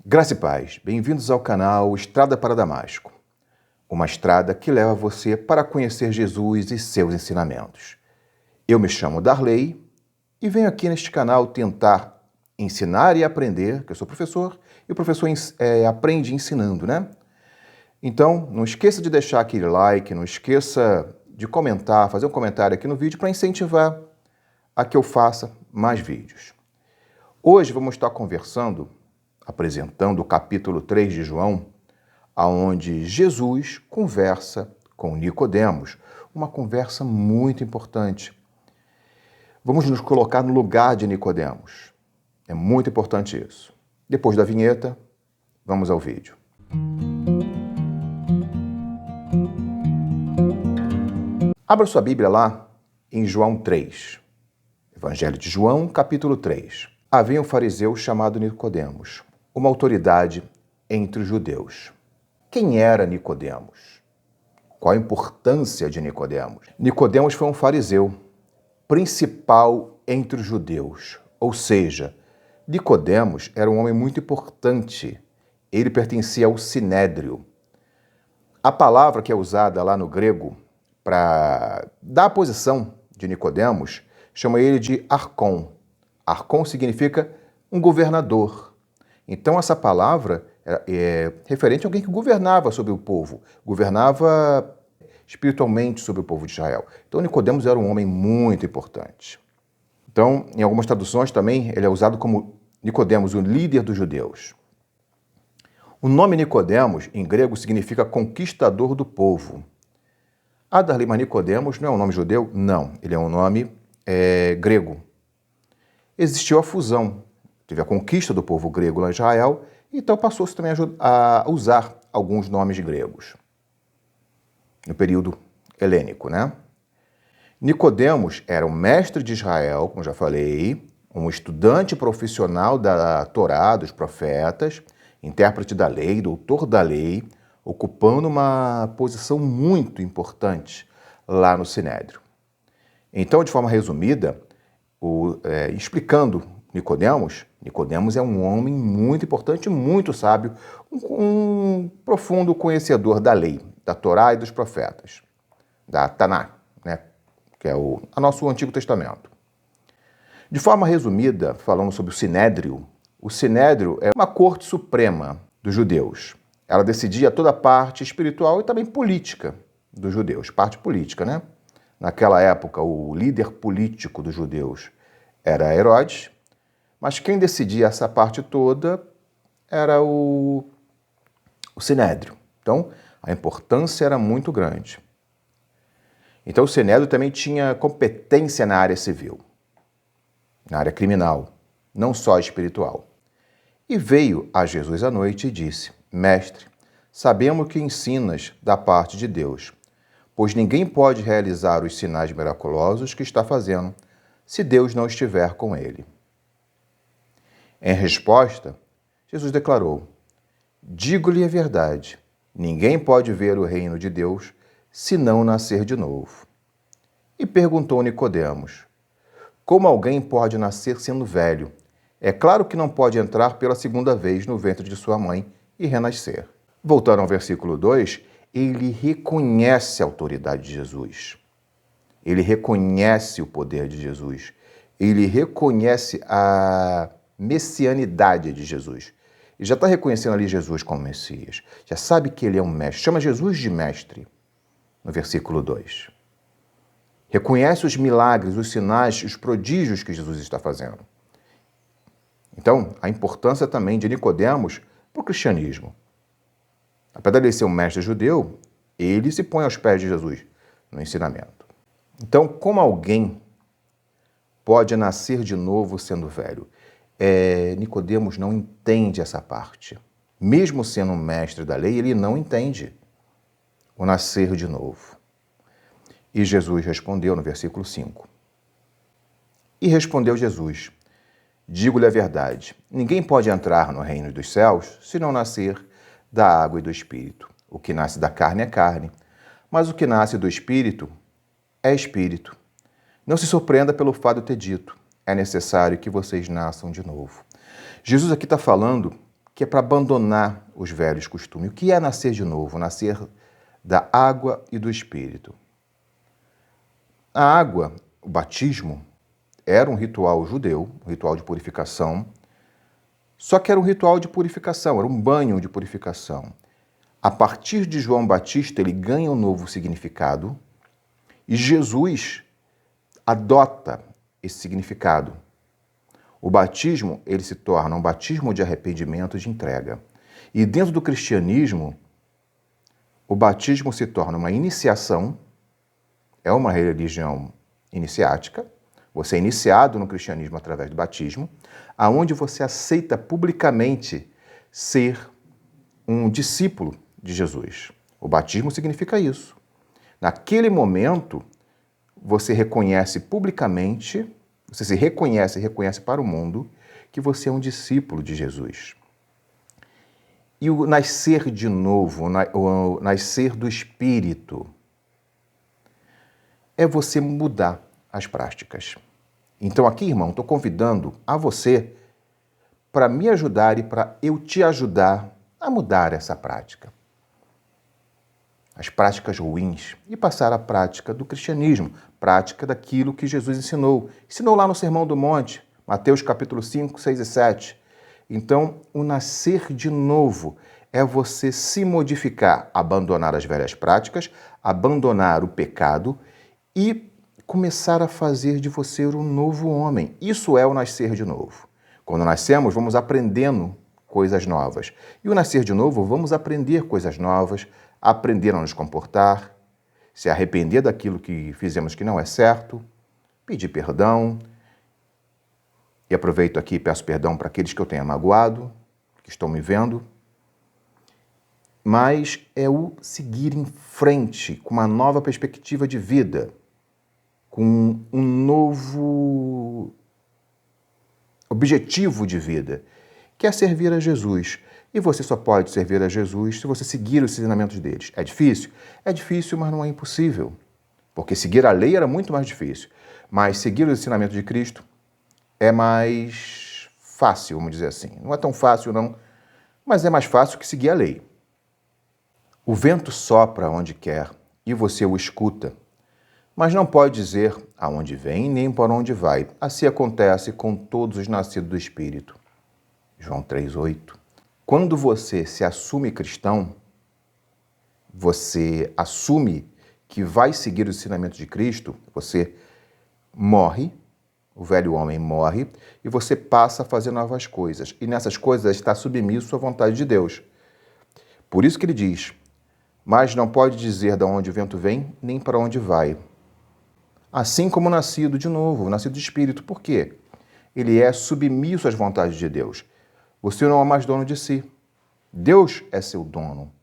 Graça e paz, bem-vindos ao canal Estrada para Damasco, uma estrada que leva você para conhecer Jesus e seus ensinamentos. Eu me chamo Darley e venho aqui neste canal tentar ensinar e aprender, que eu sou professor, e o professor aprende ensinando, né? Então, não esqueça de deixar aquele like, não esqueça de comentar, fazer um comentário aqui no vídeo para incentivar a que eu faça mais vídeos. Hoje vamos estar conversando, apresentando o capítulo 3 de João, onde Jesus conversa com Nicodemos, uma conversa muito importante. Vamos nos colocar no lugar de Nicodemos. É muito importante isso. Depois da vinheta, vamos ao vídeo. Abra sua Bíblia lá em João 3. Evangelho de João, capítulo 3. Havia um fariseu chamado Nicodemos, uma autoridade entre os judeus. Quem era Nicodemos? Qual a importância de Nicodemos? Nicodemos foi um fariseu, principal entre os judeus. Ou seja, Nicodemos era um homem muito importante. Ele pertencia ao Sinédrio. A palavra que é usada lá no grego para dar a posição de Nicodemos chama ele de arcon. Arcon significa um governador. Então essa palavra é referente a alguém que governava sobre o povo, governava espiritualmente sobre o povo de Israel. Então Nicodemos era um homem muito importante. Então, em algumas traduções também, ele é usado como Nicodemos, o líder dos judeus. O nome Nicodemos, em grego, significa conquistador do povo. Darley, mas Nicodemos não é um nome judeu? Não, ele é um nome grego. Existiu a fusão, teve a conquista do povo grego lá em Israel, então passou-se também a usar alguns nomes gregos no período helênico, né? Nicodemos era um mestre de Israel, como já falei, um estudante profissional da Torá, dos profetas, intérprete da lei, doutor da lei, ocupando uma posição muito importante lá no Sinédrio. Então, de forma resumida, explicando Nicodemos é um homem muito importante, muito sábio, um profundo conhecedor da lei, da Torá e dos profetas, da Taná, né, que é o nosso Antigo Testamento. De forma resumida, falando sobre o Sinédrio é uma corte suprema dos judeus. Ela decidia toda a parte espiritual e também política dos judeus, parte política, né? Naquela época, o líder político dos judeus era Herodes, mas quem decidia essa parte toda era o Sinédrio. Então, a importância era muito grande. Então, o Sinédrio também tinha competência na área civil, na área criminal, não só espiritual. E veio a Jesus à noite e disse: Mestre, sabemos que ensinas da parte de Deus, pois ninguém pode realizar os sinais miraculosos que está fazendo, se Deus não estiver com ele. Em resposta, Jesus declarou: Digo-lhe a verdade, ninguém pode ver o reino de Deus se não nascer de novo. E perguntou Nicodemos: Como alguém pode nascer sendo velho? É claro que não pode entrar pela segunda vez no ventre de sua mãe e renascer. Voltando ao versículo 2, ele reconhece a autoridade de Jesus. Ele reconhece o poder de Jesus. Ele reconhece a messianidade de Jesus. Ele já está reconhecendo ali Jesus como Messias. Já sabe que ele é um mestre. Chama Jesus de mestre, no versículo 2. Reconhece os milagres, os sinais, os prodígios que Jesus está fazendo. Então, a importância também de Nicodemos para o cristianismo. Apesar de ele ser um mestre judeu, ele se põe aos pés de Jesus no ensinamento. Então, como alguém pode nascer de novo sendo velho? Nicodemos não entende essa parte. Mesmo sendo um mestre da lei, ele não entende o nascer de novo. E Jesus respondeu no versículo 5. E respondeu Jesus: Digo-lhe a verdade, ninguém pode entrar no reino dos céus se não nascer da água e do Espírito. O que nasce da carne é carne, mas o que nasce do Espírito é Espírito. Não se surpreenda pelo fato de eu ter dito, é necessário que vocês nasçam de novo. Jesus aqui está falando que é para abandonar os velhos costumes. O que é nascer de novo? Nascer da água e do Espírito. A água, o batismo, era um ritual judeu, um ritual de purificação, só que era um ritual de purificação, era um banho de purificação. A partir de João Batista, ele ganha um novo significado e Jesus adota esse significado. O batismo, ele se torna um batismo de arrependimento e de entrega. E dentro do cristianismo, o batismo se torna uma iniciação, é uma religião iniciática, você é iniciado no cristianismo através do batismo, aonde você aceita publicamente ser um discípulo de Jesus. O batismo significa isso. Naquele momento, você reconhece publicamente, você se reconhece e reconhece para o mundo que você é um discípulo de Jesus. E o nascer de novo, o nascer do Espírito, é você mudar as práticas. Então aqui, irmão, estou convidando a você para me ajudar e para eu te ajudar a mudar essa prática. As práticas ruins e passar a prática do cristianismo, prática daquilo que Jesus ensinou. Ensinou lá no Sermão do Monte, Mateus capítulo 5, 6 e 7. Então, o nascer de novo é você se modificar, abandonar as velhas práticas, abandonar o pecado e começar a fazer de você um novo homem. Isso é o nascer de novo. Quando nascemos, vamos aprendendo coisas novas. E o nascer de novo, vamos aprender coisas novas, aprender a nos comportar, se arrepender daquilo que fizemos que não é certo, pedir perdão. E aproveito aqui e peço perdão para aqueles que eu tenha magoado, que estão me vendo. Mas é o seguir em frente com uma nova perspectiva de vida, com um novo objetivo de vida, que é servir a Jesus. E você só pode servir a Jesus se você seguir os ensinamentos deles. É difícil? É difícil, mas não é impossível. Porque seguir a lei era muito mais difícil. Mas seguir os ensinamentos de Cristo é mais fácil, vamos dizer assim. Não é tão fácil, não, mas é mais fácil que seguir a lei. O vento sopra onde quer e você o escuta, mas não pode dizer aonde vem nem para onde vai. Assim acontece com todos os nascidos do Espírito. João 3,8. Quando você se assume cristão, você assume que vai seguir os ensinamentos de Cristo, você morre, o velho homem morre, e você passa a fazer novas coisas. E nessas coisas está submisso à vontade de Deus. Por isso que ele diz, mas não pode dizer de onde o vento vem, nem para onde vai. Assim como nascido de novo, nascido de Espírito. Por quê? Ele é submisso às vontades de Deus. Você não é mais dono de si. Deus é seu dono.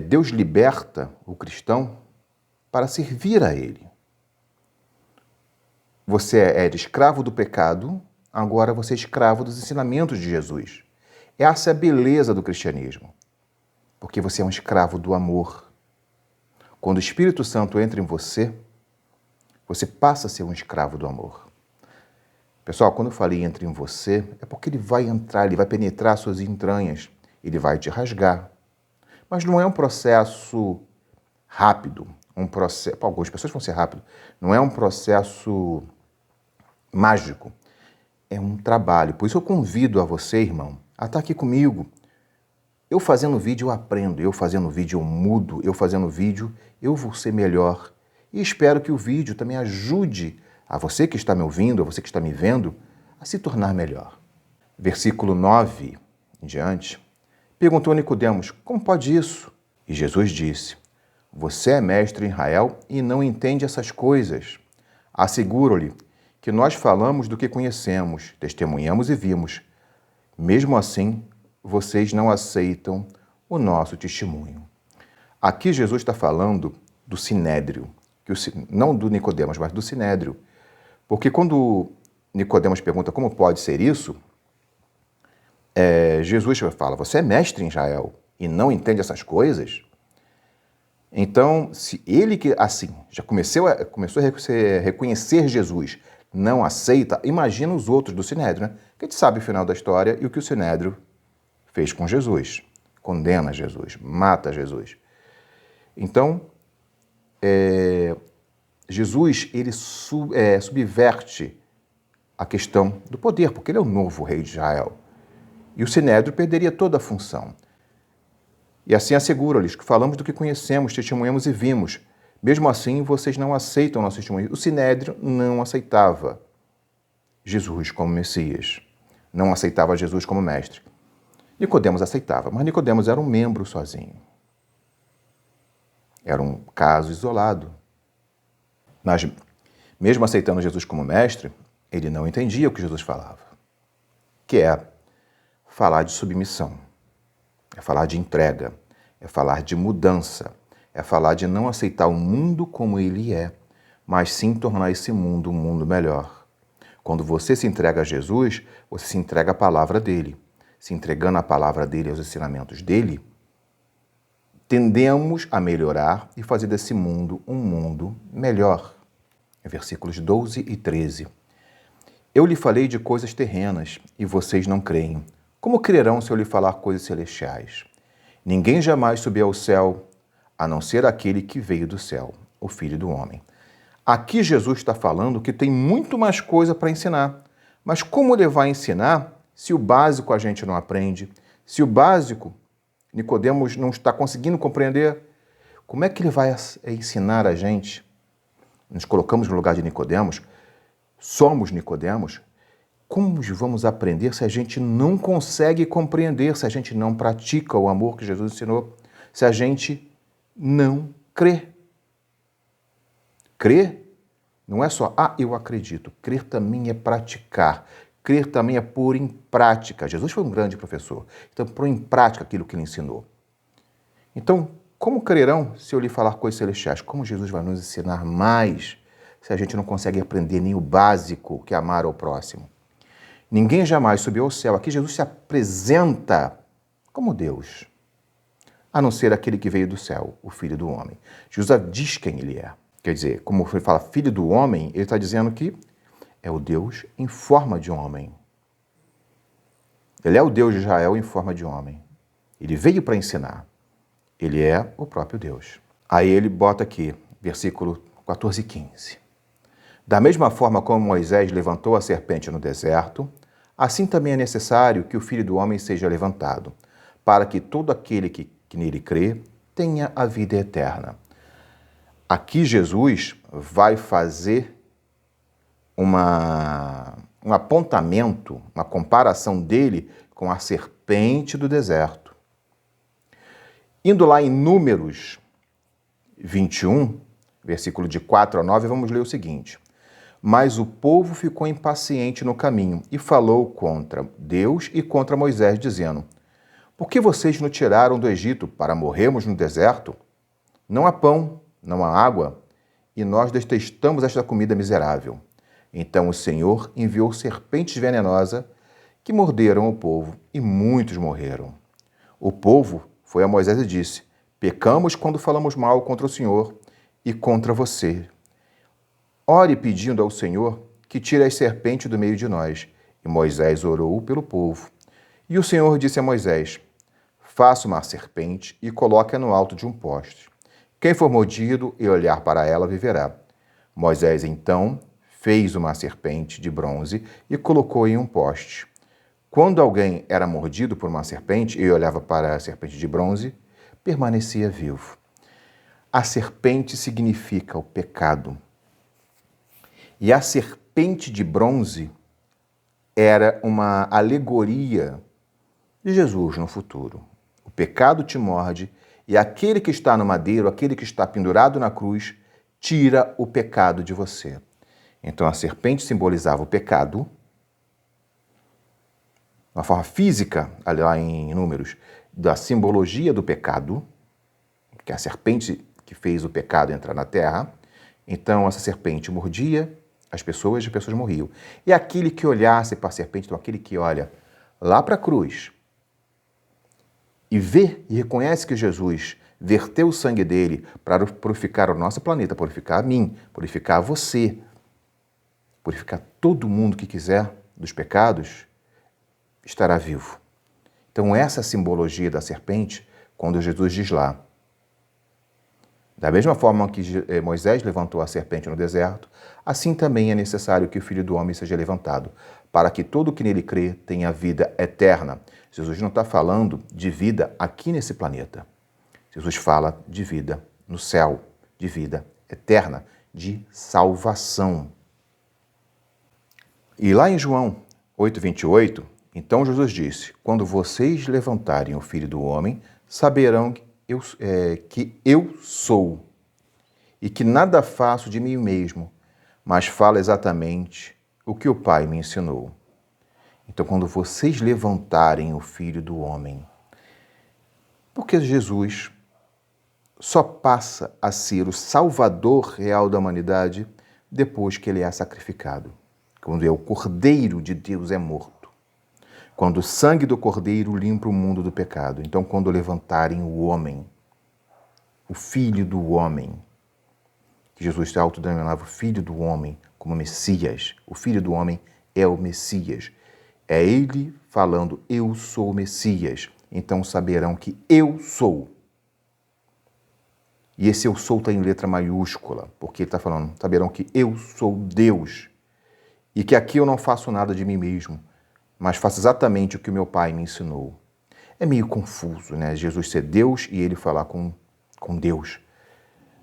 Deus liberta o cristão para servir a Ele. Você era escravo do pecado, agora você é escravo dos ensinamentos de Jesus. Essa é a beleza do cristianismo, porque você é um escravo do amor. Quando o Espírito Santo entra em você, você passa a ser um escravo do amor. Pessoal, quando eu falei entra em você, é porque ele vai entrar, ele vai penetrar suas entranhas, ele vai te rasgar. Mas não é um processo rápido, para algumas pessoas vão ser rápido, não é um processo mágico, é um trabalho. Por isso eu convido a você, irmão, a estar aqui comigo. Eu fazendo vídeo eu aprendo, eu fazendo vídeo eu mudo, eu fazendo vídeo eu vou ser melhor. E espero que o vídeo também ajude a você que está me ouvindo, a você que está me vendo, a se tornar melhor. Versículo 9 em diante, perguntou Nicodemos, como pode isso? E Jesus disse, você é mestre em Israel e não entende essas coisas. Asseguro-lhe que nós falamos do que conhecemos, testemunhamos e vimos. Mesmo assim, vocês não aceitam o nosso testemunho. Aqui Jesus está falando do sinédrio, não do Nicodemos, mas do sinédrio. Porque quando Nicodemos pergunta como pode ser isso, Jesus fala, você é mestre em Israel e não entende essas coisas? Então, se ele que assim já começou a reconhecer Jesus, não aceita, imagina os outros do sinédrio, né? Porque a gente sabe o final da história e o que o Sinédrio fez com Jesus. Condena Jesus, mata Jesus. Então, Jesus, ele subverte a questão do poder, porque ele é o novo rei de Israel. E o Sinédrio perderia toda a função. E assim assegura-lhes que falamos do que conhecemos, testemunhamos e vimos. Mesmo assim, vocês não aceitam nosso testemunho. O Sinédrio não aceitava Jesus como Messias. Não aceitava Jesus como mestre. Nicodemos aceitava, mas Nicodemos era um membro sozinho. Era um caso isolado. Mas, mesmo aceitando Jesus como mestre, ele não entendia o que Jesus falava, que é falar de submissão, é falar de entrega, é falar de mudança, é falar de não aceitar o mundo como ele é, mas sim tornar esse mundo um mundo melhor. Quando você se entrega a Jesus, você se entrega à palavra dele. Se entregando à palavra dele, aos ensinamentos dele, tendemos a melhorar e fazer desse mundo um mundo melhor. Versículos 12 e 13. Eu lhe falei de coisas terrenas e vocês não creem. Como crerão se eu lhe falar coisas celestiais? Ninguém jamais subiu ao céu, a não ser aquele que veio do céu, o Filho do Homem. Aqui Jesus está falando que tem muito mais coisa para ensinar. Mas como ele vai ensinar se o básico a gente não aprende? Se o básico Nicodemos não está conseguindo compreender? Como é que ele vai ensinar a gente? Nos colocamos no lugar de Nicodemos, somos Nicodemos. Como vamos aprender se a gente não consegue compreender, se a gente não pratica o amor que Jesus ensinou, se a gente não crê? Crer não é só, eu acredito. Crer também é praticar. Crer também é pôr em prática. Jesus foi um grande professor. Então, pôr em prática aquilo que ele ensinou. Então, como crerão se eu lhe falar coisas celestiais? Como Jesus vai nos ensinar mais se a gente não consegue aprender nem o básico, que é amar ao próximo? Ninguém jamais subiu ao céu. Aqui Jesus se apresenta como Deus, a não ser aquele que veio do céu, o Filho do Homem. Jesus diz quem ele é. Quer dizer, como ele fala Filho do Homem, ele está dizendo que é o Deus em forma de homem. Ele é o Deus de Israel em forma de homem. Ele veio para ensinar. Ele é o próprio Deus. Aí ele bota aqui, versículo 14 e 15. Da mesma forma como Moisés levantou a serpente no deserto, assim também é necessário que o Filho do Homem seja levantado, para que todo aquele que nele crê tenha a vida eterna. Aqui Jesus vai fazer um apontamento, uma comparação dele com a serpente do deserto. Indo lá em Números 21, versículo de 4 a 9, vamos ler o seguinte. Mas o povo ficou impaciente no caminho e falou contra Deus e contra Moisés, dizendo: Por que vocês nos tiraram do Egito para morrermos no deserto? Não há pão, não há água, e nós detestamos esta comida miserável. Então o Senhor enviou serpentes venenosas que morderam o povo, e muitos morreram. O povo foi a Moisés e disse: Pecamos quando falamos mal contra o Senhor e contra você. Ore pedindo ao Senhor que tire as serpentes do meio de nós. E Moisés orou pelo povo. E o Senhor disse a Moisés: Faça uma serpente e coloque-a no alto de um poste. Quem for mordido e olhar para ela viverá. Moisés, então, fez uma serpente de bronze e colocou em um poste. Quando alguém era mordido por uma serpente e olhava para a serpente de bronze, permanecia vivo. A serpente significa o pecado. E a serpente de bronze era uma alegoria de Jesus no futuro. O pecado te morde e aquele que está no madeiro, aquele que está pendurado na cruz, tira o pecado de você. Então a serpente simbolizava o pecado, uma forma física, lá em Números, da simbologia do pecado, que é a serpente que fez o pecado entrar na terra. Então essa serpente mordia as pessoas morriam. E aquele que olhasse para a serpente, então aquele que olha lá para a cruz e vê e reconhece que Jesus verteu o sangue dele para purificar o nosso planeta, purificar a mim, purificar você, purificar todo mundo que quiser dos pecados, estará vivo. Então, essa simbologia da serpente, quando Jesus diz lá, da mesma forma que Moisés levantou a serpente no deserto, assim também é necessário que o Filho do Homem seja levantado, para que todo que nele crê tenha vida eterna. Jesus não está falando de vida aqui nesse planeta. Jesus fala de vida no céu, de vida eterna, de salvação. E lá em João 8,28, então Jesus disse: quando vocês levantarem o Filho do Homem, saberão que eu sou, e que nada faço de mim mesmo, mas falo exatamente o que o Pai me ensinou. Então, quando vocês levantarem o Filho do Homem, porque Jesus só passa a ser o Salvador real da humanidade depois que ele é sacrificado, quando o Cordeiro de Deus é morto. Quando o sangue do Cordeiro limpa o mundo do pecado. Então, quando levantarem o homem, o Filho do Homem, que Jesus se autodenominava o Filho do Homem como Messias. O Filho do Homem é o Messias. É ele falando, eu sou o Messias. Então saberão que eu sou. E esse eu sou está em letra maiúscula, porque ele está falando, saberão que eu sou Deus. E que aqui eu não faço nada de mim mesmo, mas faço exatamente o que o meu Pai me ensinou. É meio confuso, né? Jesus ser Deus e ele falar com Deus.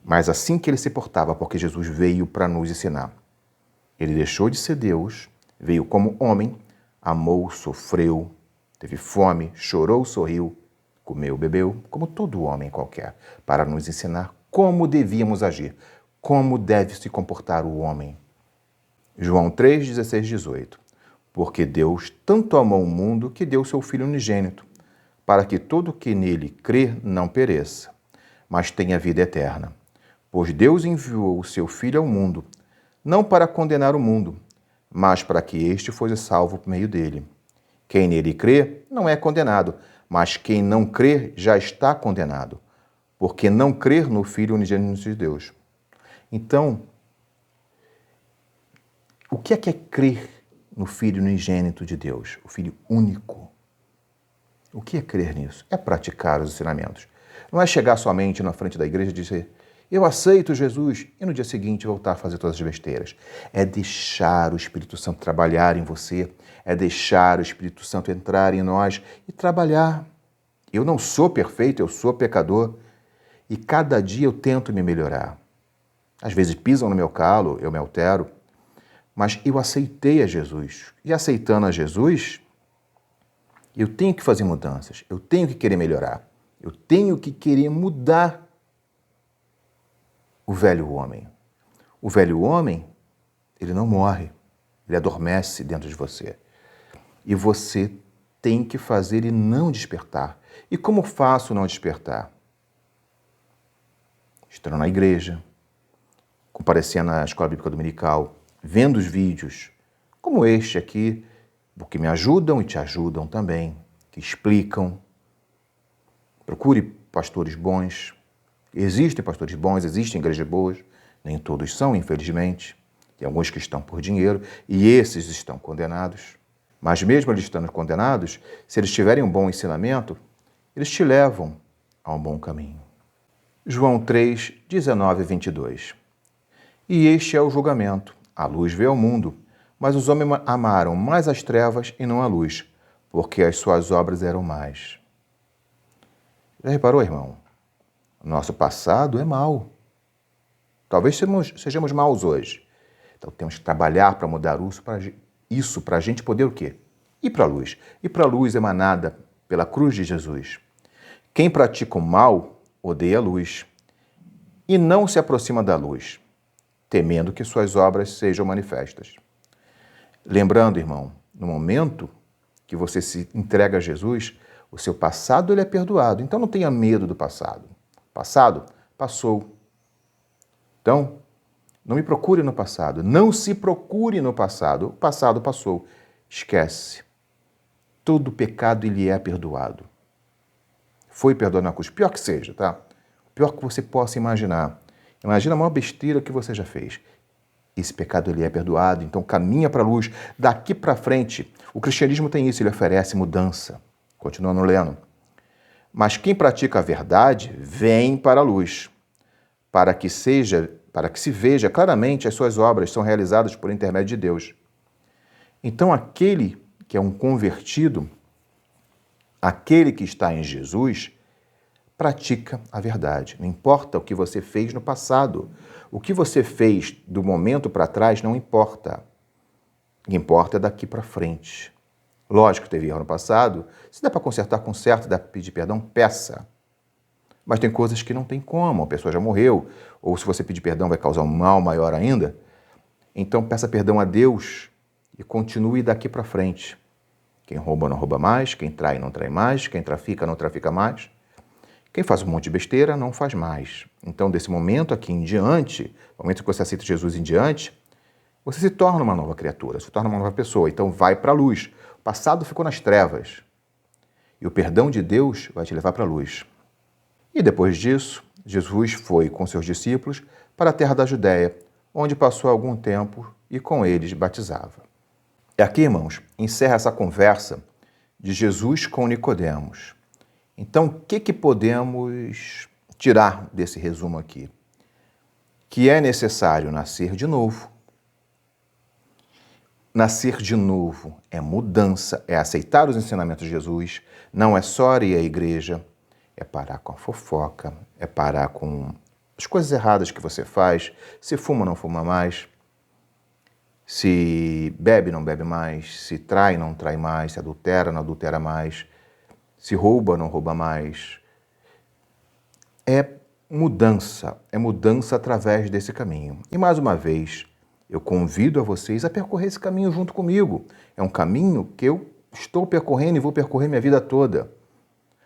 Mas assim que ele se portava, porque Jesus veio para nos ensinar. Ele deixou de ser Deus, veio como homem, amou, sofreu, teve fome, chorou, sorriu, comeu, bebeu, como todo homem qualquer, para nos ensinar como devíamos agir, como deve se comportar o homem. João 3, 16, 18. Porque Deus tanto amou o mundo que deu seu Filho unigênito, para que todo que nele crê não pereça, mas tenha vida eterna. Pois Deus enviou o seu Filho ao mundo, não para condenar o mundo, mas para que este fosse salvo por meio dele. Quem nele crê não é condenado, mas quem não crê já está condenado, porque não crer no Filho unigênito de Deus. Então, o que é crer no Filho unigênito de Deus, o Filho único? O que é crer nisso? É praticar os ensinamentos. Não é chegar somente na frente da igreja e dizer, eu aceito Jesus, e no dia seguinte voltar a fazer todas as besteiras. É deixar o Espírito Santo trabalhar em você, é deixar o Espírito Santo entrar em nós e trabalhar. Eu não sou perfeito, eu sou pecador, e cada dia eu tento me melhorar. Às vezes pisam no meu calo, eu me altero, mas eu aceitei a Jesus. E aceitando a Jesus, eu tenho que fazer mudanças, eu tenho que querer melhorar, eu tenho que querer mudar o velho homem. O velho homem, ele não morre, ele adormece dentro de você. E você tem que fazer ele não despertar. E como faço não despertar? Estando na igreja, comparecendo na escola bíblica dominical, vendo os vídeos, como este aqui, porque me ajudam e te ajudam também, que explicam. Procure pastores bons. Existem pastores bons, existem igrejas boas, nem todos são, infelizmente. Tem alguns que estão por dinheiro e esses estão condenados. Mas mesmo eles estando condenados, se eles tiverem um bom ensinamento, eles te levam a um bom caminho. João 3, 19 e 22. E este é o julgamento. A luz veio ao mundo, mas os homens amaram mais as trevas e não a luz, porque as suas obras eram más. Já reparou, irmão? Nosso passado é mau. Talvez sejamos maus hoje. Então temos que trabalhar para mudar isso para a gente poder o quê? Ir para a luz. Ir para a luz emanada pela cruz de Jesus. Quem pratica o mal odeia a luz e não se aproxima da luz, temendo que suas obras sejam manifestas. Lembrando, irmão, no momento que você se entrega a Jesus, o seu passado ele é perdoado. Então não tenha medo do passado. Passado, passou. Então, não me procure no passado. Não se procure no passado. O passado passou. Esquece. Todo pecado ele é perdoado. Foi perdoado na cruz. Pior que seja, tá? Pior que você possa imaginar. Imagina a maior besteira que você já fez. esse pecado ele é perdoado, então caminha para a luz. Daqui para frente, o cristianismo tem isso, ele oferece mudança. Continuando lendo. Mas quem pratica a verdade vem para a luz, para que se veja claramente as suas obras são realizadas por intermédio de Deus. Então aquele que é um convertido, aquele que está em Jesus, pratica a verdade. Não importa o que você fez no passado. O que você fez do momento para trás não importa. O que importa é daqui para frente. Lógico que teve erro no passado. Se dá para consertar, conserta. Dá para pedir perdão, peça. Mas tem coisas que não tem como. A pessoa já morreu. Ou se você pedir perdão vai causar um mal maior ainda. Então peça perdão a Deus e continue daqui para frente. Quem rouba não rouba mais. Quem trai não trai mais. Quem trafica não trafica mais. Quem faz um monte de besteira não faz mais. Então, desse momento aqui em diante, no momento que você aceita Jesus em diante, você se torna uma nova criatura, se torna uma nova pessoa. Então, vai para a luz. O passado ficou nas trevas. E o perdão de Deus vai te levar para a luz. E depois disso, Jesus foi com seus discípulos para a terra da Judéia, onde passou algum tempo e com eles batizava. E aqui, irmãos, encerra essa conversa de Jesus com Nicodemos. Então, o que podemos tirar desse resumo aqui? Que é necessário nascer de novo. Nascer de novo é mudança, é aceitar os ensinamentos de Jesus, não é só ir à igreja, é parar com a fofoca, é parar com as coisas erradas que você faz, se fuma, não fuma mais, se bebe, não bebe mais, se trai, não trai mais, se adultera, não adultera mais, se rouba, não rouba mais. É mudança através desse caminho. E mais uma vez, eu convido a vocês a percorrer esse caminho junto comigo. É um caminho que eu estou percorrendo e vou percorrer minha vida toda.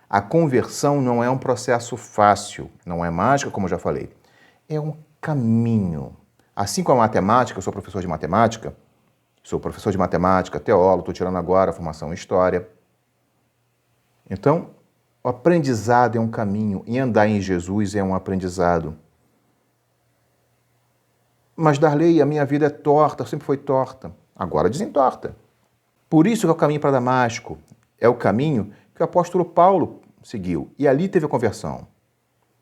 A conversão não é um processo fácil, não é mágica, como eu já falei. É um caminho. Assim como a matemática, eu sou professor de matemática, teólogo, estou tirando agora a formação em História. Então, o aprendizado é um caminho e andar em Jesus é um aprendizado. Mas, Darley, a minha vida é torta, sempre foi torta. Agora desentorta. Por isso que é o caminho para Damasco. É o caminho que o apóstolo Paulo seguiu. E ali teve a conversão.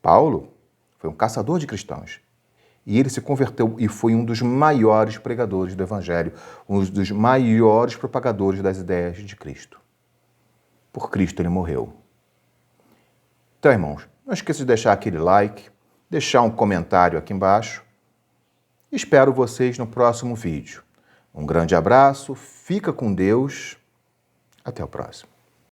Paulo foi um caçador de cristãos. E ele se converteu e foi um dos maiores pregadores do Evangelho, um dos maiores propagadores das ideias de Cristo. Por Cristo ele morreu. Então, irmãos, não esqueça de deixar aquele like, deixar um comentário aqui embaixo. Espero vocês no próximo vídeo. Um grande abraço, fica com Deus. Até o próximo.